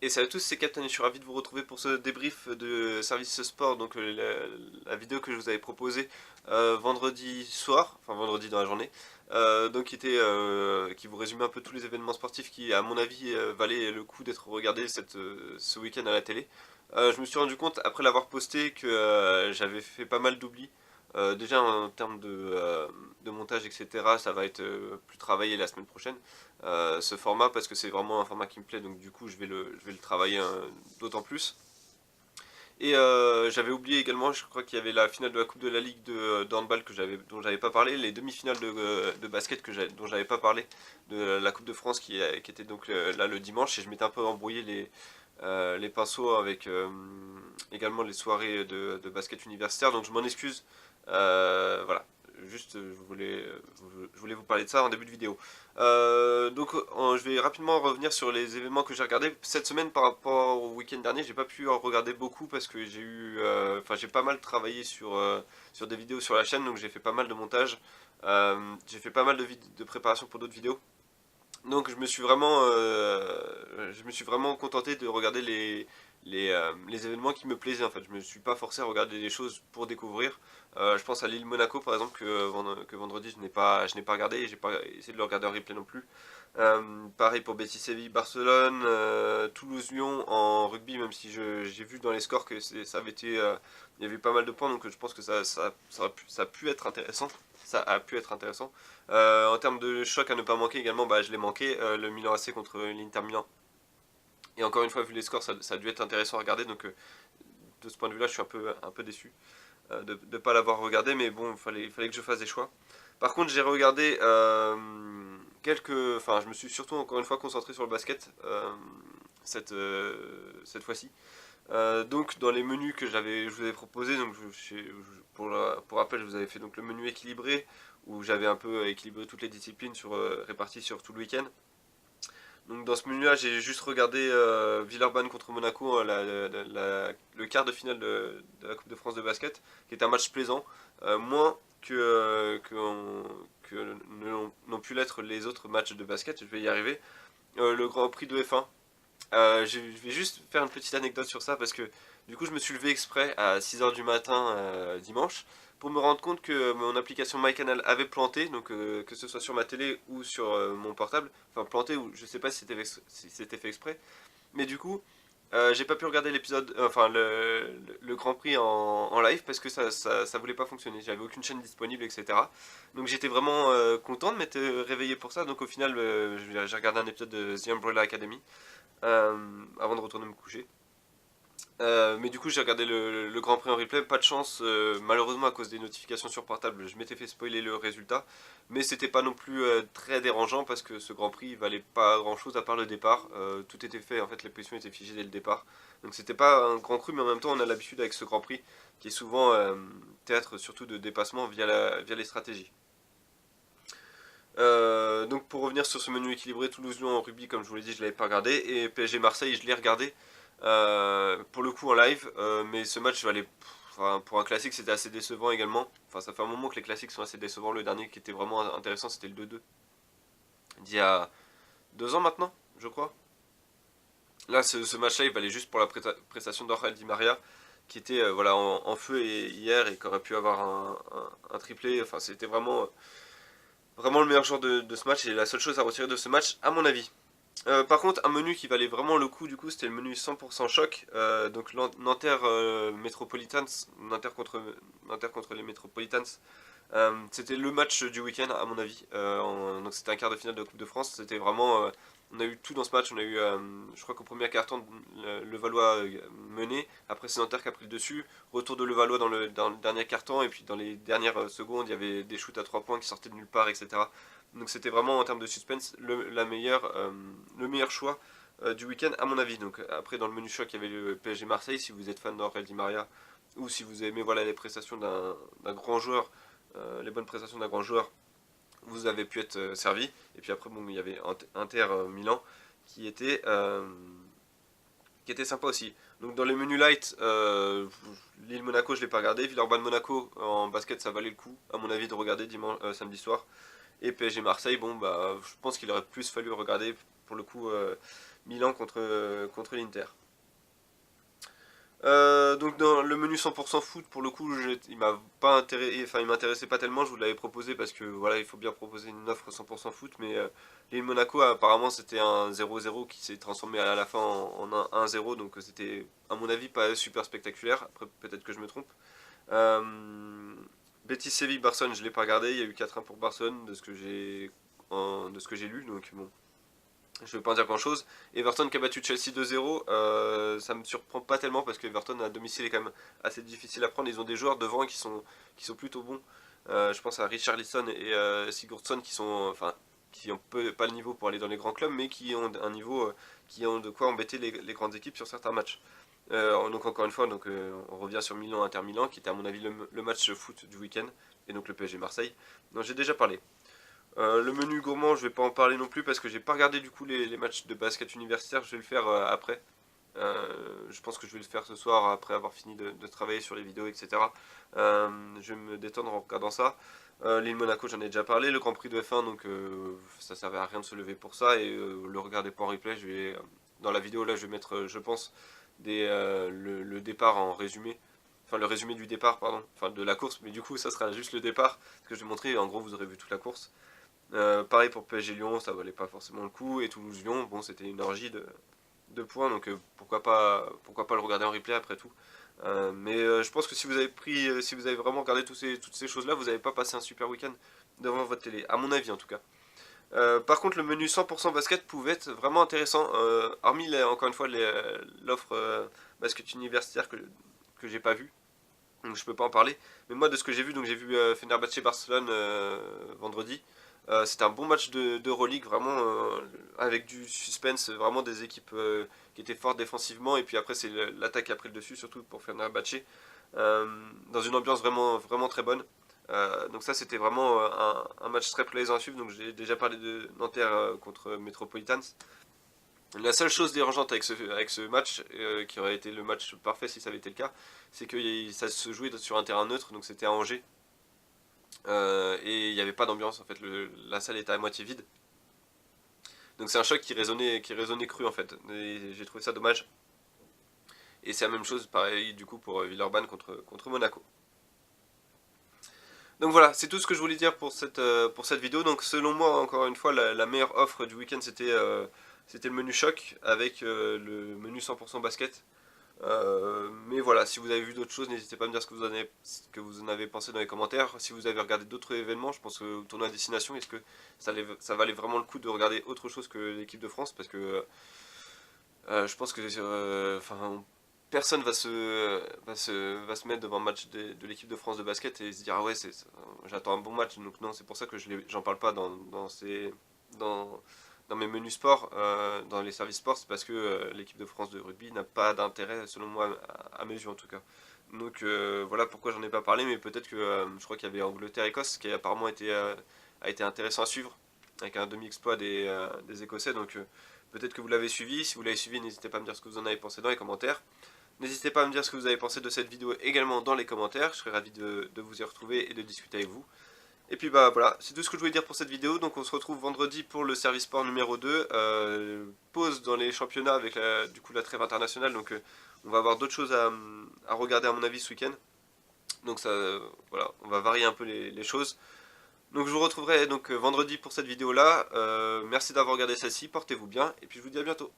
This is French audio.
Et salut à tous, c'est Captain et je suis ravi de vous retrouver pour ce débrief de Service Sport, donc la vidéo que je vous avais proposée vendredi soir, enfin vendredi dans la journée, donc qui vous résumait un peu tous les événements sportifs qui, à mon avis, valaient le coup d'être regardés ce week-end à la télé. Je me suis rendu compte, après l'avoir posté, que j'avais fait pas mal d'oublis. Déjà en termes de montage, etc., ça va être plus travaillé la semaine prochaine ce format parce que c'est vraiment un format qui me plaît, donc du coup je vais le travailler d'autant plus. Et j'avais oublié également, je crois qu'il y avait la finale de la Coupe de la Ligue de handball dont j'avais pas parlé, les demi-finales de basket dont j'avais pas parlé, de la Coupe de France qui était donc là le dimanche, et je m'étais un peu embrouillé les pinceaux avec également les soirées de basket universitaire, donc je m'en excuse. Voilà, juste je voulais vous parler de ça en début de vidéo. Je vais rapidement revenir sur les événements que j'ai regardés cette semaine par rapport au week-end dernier. J'ai pas pu en regarder beaucoup parce que j'ai pas mal travaillé sur des vidéos sur la chaîne, donc j'ai fait pas mal de montage. J'ai fait pas mal de préparation pour d'autres vidéos. Donc je me suis vraiment contenté de regarder les événements qui me plaisaient en fait. Je me suis pas forcé à regarder des choses pour découvrir. Je pense à l'île Monaco par exemple que vendredi je n'ai pas regardé et j'ai pas essayé de le regarder en replay non plus. Pareil pour Betis Séville, Barcelone, Toulouse-Lyon en rugby, même si j'ai vu dans les scores que ça avait été, il y avait eu pas mal de points, donc je pense que ça a pu être intéressant. Ça a pu être intéressant. En termes de choc à ne pas manquer également, bah, je l'ai manqué, le Milan AC contre l'Inter Milan. Et encore une fois, vu les scores, ça a dû être intéressant à regarder, donc de ce point de vue-là, je suis un peu déçu de ne pas l'avoir regardé, mais bon, il fallait que je fasse des choix. Par contre, j'ai regardé Enfin, je me suis surtout encore une fois concentré sur le basket cette fois-ci. Donc dans les menus que je vous avais proposé, donc pour rappel, je vous avais fait donc le menu équilibré où j'avais un peu équilibré toutes les disciplines réparties sur tout le week-end. Donc dans ce menu-là, j'ai juste regardé Villeurbanne contre Monaco, le quart de finale de la Coupe de France de basket, qui est un match plaisant, moins que n'ont pu l'être les autres matchs de basket. Je vais y arriver. Le Grand Prix de F1, je vais juste faire une petite anecdote sur ça parce que du coup je me suis levé exprès à 6 heures du matin dimanche pour me rendre compte que mon application MyCanal avait planté, donc que ce soit sur ma télé ou sur mon portable, enfin planté ou je sais pas si c'était fait exprès, mais du coup j'ai pas pu regarder le Grand Prix en live parce que ça voulait pas fonctionner, j'avais aucune chaîne disponible, etc. Donc j'étais vraiment content de m'être réveillé pour ça, donc au final j'ai regardé un épisode de The Umbrella Academy avant de retourner me coucher. Mais du coup, j'ai regardé le Grand Prix en replay. Pas de chance, malheureusement, à cause des notifications sur portable, je m'étais fait spoiler le résultat. Mais c'était pas non plus très dérangeant parce que ce Grand Prix il valait pas grand chose à part le départ. Tout était fait, en fait, les positions étaient figées dès le départ. Donc c'était pas un grand cru, mais en même temps, on a l'habitude avec ce Grand Prix qui est souvent théâtre surtout de dépassement via les stratégies. Donc pour revenir sur ce menu équilibré, Toulouse-Lyon en rugby, comme je vous l'ai dit, je l'avais pas regardé, et PSG Marseille, je l'ai regardé pour le coup en live, mais ce match enfin, pour un classique c'était assez décevant également. Enfin ça fait un moment que les classiques sont assez décevants. Le dernier qui était vraiment intéressant c'était le 2-2 d'il y a 2 ans maintenant, je crois. Là ce match-là il valait juste pour la prestation d'Angel Di Maria qui était voilà en feu hier et qui aurait pu avoir un triplé. Enfin c'était vraiment le meilleur joueur de ce match et la seule chose à retirer de ce match à mon avis. Par contre, un menu qui valait vraiment le coup, du coup, c'était le menu 100% choc. Donc Nanterre Metropolitans, Nanterre contre les Metropolitans. C'était le match du week-end, à mon avis. Donc c'était un quart de finale de Coupe de France. C'était vraiment. On a eu tout dans ce match. On a eu, je crois qu'au premier carton, le Valois mené. Après, c'est Nanterre qui a pris le dessus. Retour de Levallois dans le dernier carton. Et puis dans les dernières secondes, il y avait des shoots à 3 points qui sortaient de nulle part, etc. Donc c'était vraiment en termes de suspense le meilleur choix du week-end à mon avis. Donc après dans le menu choc il y avait le PSG Marseille si vous êtes fan d'Aurel Di Maria ou si vous aimez voilà les prestations d'un grand joueur, les bonnes prestations d'un grand joueur, vous avez pu être servi. Et puis après bon il y avait Inter Milan qui était euh, qui était sympa aussi. Donc dans les menus light, Lille Monaco je l'ai pas regardé, Villeurbanne Monaco en basket ça valait le coup à mon avis de regarder samedi soir. Et PSG Marseille, bon bah je pense qu'il aurait plus fallu regarder pour le coup Milan contre l'Inter. Donc dans le menu 100% foot, pour le coup, il m'a pas intéressé, enfin il m'intéressait pas tellement, je vous l'avais proposé parce que voilà, il faut bien proposer une offre 100% foot, mais Lille Monaco apparemment c'était un 0-0 qui s'est transformé à la fin en un 1-0, donc c'était à mon avis pas super spectaculaire, après peut-être que je me trompe. Euh, Betis Séville Barcelone, je l'ai pas regardé, il y a eu 4-1 pour Barcelone de ce que j'ai lu, donc bon, je ne veux pas en dire grand chose. Everton qui a battu Chelsea 2-0, ça me surprend pas tellement parce que Everton à domicile est quand même assez difficile à prendre. Ils ont des joueurs devant qui sont plutôt bons. Je pense à Richarlison et Sigurdsson qui sont, enfin, qui ont pas le niveau pour aller dans les grands clubs, mais qui ont un niveau qui ont de quoi embêter les grandes équipes sur certains matchs. Donc encore une fois, on revient sur Milan Inter Milan qui était à mon avis le match foot du week-end et donc le PSG Marseille dont j'ai déjà parlé. Le menu gourmand, je vais pas en parler non plus parce que j'ai pas regardé du coup les matchs de basket universitaire, je vais le faire après. Je pense que je vais le faire ce soir après avoir fini de travailler sur les vidéos, etc. Je vais me détendre en regardant ça. Lille Monaco, j'en ai déjà parlé. Le Grand Prix de F1, donc ça servait à rien de se lever pour ça et le regarder pas en replay. Dans la vidéo là, je vais mettre, je pense, le départ en résumé. Enfin, le résumé du départ, pardon. Enfin, de la course, mais du coup, ça sera juste le départ. Ce que je vais montrer, en gros, vous aurez vu toute la course. Pareil pour PSG Lyon, ça valait pas forcément le coup. Et Toulouse Lyon, bon, c'était une orgie de points, donc pourquoi pas le regarder en replay après tout. Mais je pense que si vous avez vraiment regardé toutes ces choses-là, vous n'avez pas passé un super week-end devant votre télé, à mon avis en tout cas. Par contre, le menu 100% basket pouvait être vraiment intéressant, hormis encore une fois l'offre basket universitaire que j'ai pas vu, donc je peux pas en parler. Mais moi, de ce que j'ai vu, donc j'ai vu Fenerbahçe Barcelone vendredi. C'était un bon match d'Euroleague, vraiment avec du suspense, vraiment des équipes qui étaient fortes défensivement, et puis après c'est l'attaque qui a pris le dessus, surtout pour Fenerbahçe, dans une ambiance vraiment très bonne. Donc ça c'était vraiment un match très plaisant à suivre, donc j'ai déjà parlé de Nanterre contre Metropolitans. La seule chose dérangeante avec ce match, qui aurait été le match parfait si ça avait été le cas, c'est que ça se jouait sur un terrain neutre, donc c'était à Angers. Et il n'y avait pas d'ambiance en fait, la salle était à moitié vide. Donc c'est un choc qui résonnait cru en fait. Et j'ai trouvé ça dommage. Et c'est la même chose pareil du coup pour Villeurbanne contre Monaco. Donc voilà, c'est tout ce que je voulais dire pour cette vidéo. Donc selon moi, encore une fois, la meilleure offre du week-end c'était le menu choc avec le menu 100% basket. Mais voilà, si vous avez vu d'autres choses, n'hésitez pas à me dire ce que vous en avez pensé dans les commentaires. Si vous avez regardé d'autres événements, je pense que au tournoi à destination, est-ce que ça valait vraiment le coup de regarder autre chose que l'équipe de France? Parce que je pense que enfin, personne va se mettre devant un match de l'équipe de France de basket et se dire ah ouais, j'attends un bon match. Donc non, c'est pour ça que j'en parle pas dans, dans mes menus sport, dans les services sport, c'est parce que l'équipe de France de rugby n'a pas d'intérêt, selon moi, à mes yeux en tout cas. Donc voilà pourquoi j'en ai pas parlé, mais peut-être que je crois qu'il y avait Angleterre-Écosse qui apparemment a été intéressant à suivre, avec un demi-exploit des Écossais, donc peut-être que vous l'avez suivi. Si vous l'avez suivi, n'hésitez pas à me dire ce que vous en avez pensé dans les commentaires. N'hésitez pas à me dire ce que vous avez pensé de cette vidéo également dans les commentaires, je serais ravi de vous y retrouver et de discuter avec vous. Et puis bah voilà, c'est tout ce que je voulais dire pour cette vidéo, donc on se retrouve vendredi pour le service sport numéro 2, pause dans les championnats avec du coup la trêve internationale, donc on va avoir d'autres choses à regarder à mon avis ce week-end, donc ça, voilà, on va varier un peu les choses. Donc je vous retrouverai donc vendredi pour cette vidéo là, merci d'avoir regardé celle-ci, portez-vous bien, et puis je vous dis à bientôt.